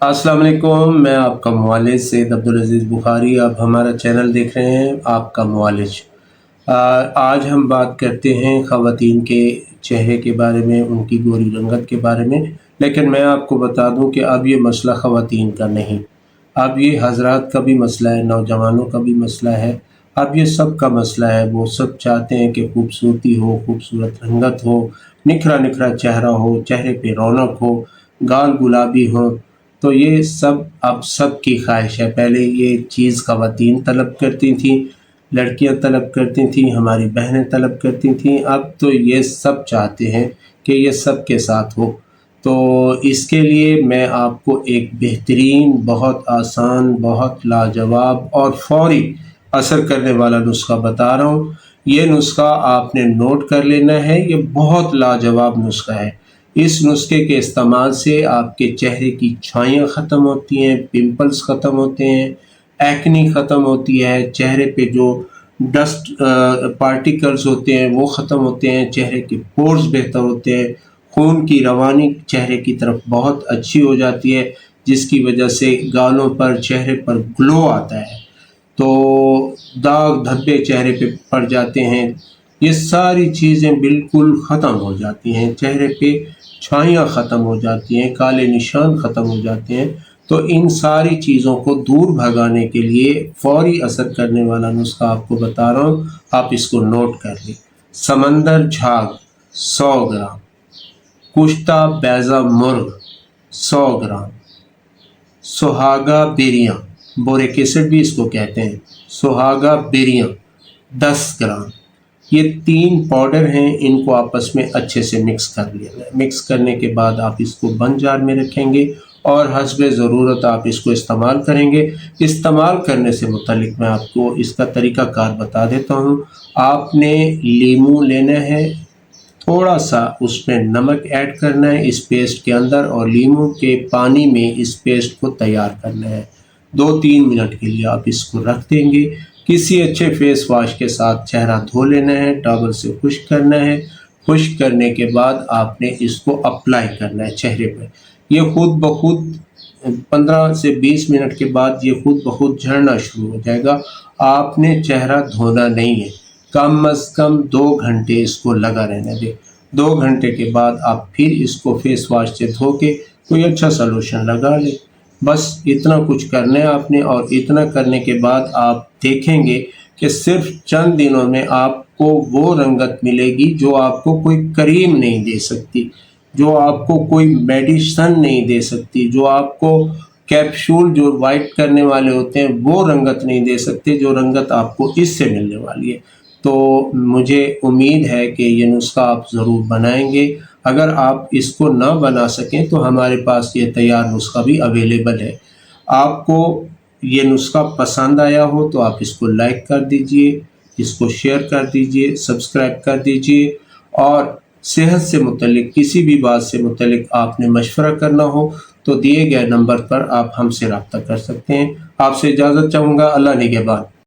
अस्सलाम वालेकुम, मैं आपका मुआलिज सैयद अब्दुल अज़ीज़ बुखारी। आप हमारा चैनल देख रहे हैं, आपका मुआलिज। आज हम बात करते हैं ख़वातीन के चेहरे के बारे में, उनकी गोरी रंगत के बारे में। लेकिन मैं आपको बता दूं कि अब ये मसला ख़वातीन का नहीं, अब ये हज़रात का भी मसला है, नौजवानों का भी मसला है। अब ये सब का मसला है। वो सब चाहते हैं कि खूबसूरती हो, खूबसूरत रंगत हो, निखरा निखरा चेहरा हो, चेहरे पे रौनक हो, गाल गुलाबी हो। तो ये सब अब सब की ख्वाहिश है। पहले ये चीज़ ख़वातीन तलब करती थी, लड़कियां तलब करती थीं, हमारी बहनें तलब करती थीं। अब तो ये सब चाहते हैं कि ये सब के साथ हो। तो इसके लिए मैं आपको एक बेहतरीन, बहुत आसान, बहुत लाजवाब और फ़ौरी असर करने वाला नुस्खा बता रहा हूँ। ये नुस्खा आपने नोट कर लेना है। ये बहुत लाजवाब नुस्खा है। इस नुस्खे के इस्तेमाल से आपके चेहरे की छाइयाँ ख़त्म होती हैं, पिंपल्स ख़त्म होते हैं, एक्नी ख़त्म होती है, चेहरे पे जो डस्ट पार्टिकल्स होते हैं वो ख़त्म होते हैं, चेहरे के पोर्स बेहतर होते हैं, खून की रवानी चेहरे की तरफ बहुत अच्छी हो जाती है, जिसकी वजह से गालों पर, चेहरे पर ग्लो आता है। तो दाग धब्बे चेहरे पे पड़ जाते हैं, ये सारी चीज़ें बिल्कुल ख़त्म हो जाती हैं। चेहरे पे छाइयाँ ख़त्म हो जाती हैं, काले निशान ख़त्म हो जाते हैं। तो इन सारी चीज़ों को दूर भगाने के लिए फ़ौरी असर करने वाला नुस्खा आपको बता रहा हूँ, आप इसको नोट कर लें। समंदर झाग 100 ग्राम, कुश्ता बैज़ा मुर्ग 100 ग्राम, सुहागा बिरियाँ, बोरिक एसिड भी इसको कहते हैं, सुहागा बिरियाँ 10 ग्राम। ये 3 पाउडर हैं, इनको आपस में अच्छे से मिक्स कर लेना है। मिक्स करने के बाद आप इसको बंद जार में रखेंगे और हस्बे ज़रूरत आप इसको इस्तेमाल करेंगे। इस्तेमाल करने से मुतालिक मैं आपको इसका तरीक़ाकार बता देता हूँ। आपने लीमू लेना है, थोड़ा सा उसमें नमक ऐड करना है इस पेस्ट के अंदर, और लीमू के पानी में इस पेस्ट को तैयार करना है। 2-3 मिनट के लिए आप इसको रख देंगे। किसी अच्छे फेस वॉश के साथ चेहरा धो लेना है, टॉवल से खुश्क करना है। खुश्क करने के बाद आपने इसको अप्लाई करना है चेहरे पर। ये खुद ब खुद 15 से 20 मिनट के बाद ये खुद ब खुद झड़ना शुरू हो जाएगा। आपने चेहरा धोना नहीं है। कम अज़ कम 2 घंटे इसको लगा रहने दें। 2 घंटे के बाद आप फिर इसको फेस वॉश से धो के कोई अच्छा सा लोशन लगा लें। बस इतना कुछ करना है आपने, और इतना करने के बाद आप देखेंगे कि सिर्फ चंद दिनों में आपको वो रंगत मिलेगी जो आपको कोई क्रीम नहीं दे सकती, जो आपको कोई मेडिसिन नहीं दे सकती, जो आपको कैप्सूल जो वाइट करने वाले होते हैं वो रंगत नहीं दे सकते, जो रंगत आपको इससे मिलने वाली है। तो मुझे उम्मीद है कि ये नुस्खा आप ज़रूर बनाएंगे। अगर आप इसको ना बना सकें तो हमारे पास ये तैयार नुस्खा भी अवेलेबल है। आपको ये नुस्खा पसंद आया हो तो आप इसको लाइक कर दीजिए, इसको शेयर कर दीजिए, सब्सक्राइब कर दीजिए। और सेहत से मुतल्लिक किसी भी बात से मुतल्लिक आपने मशवरा करना हो तो दिए गए नंबर पर आप हमसे रब्ता कर सकते हैं। आपसे इजाज़त चाहूँगा। अल्लाह निगहबान।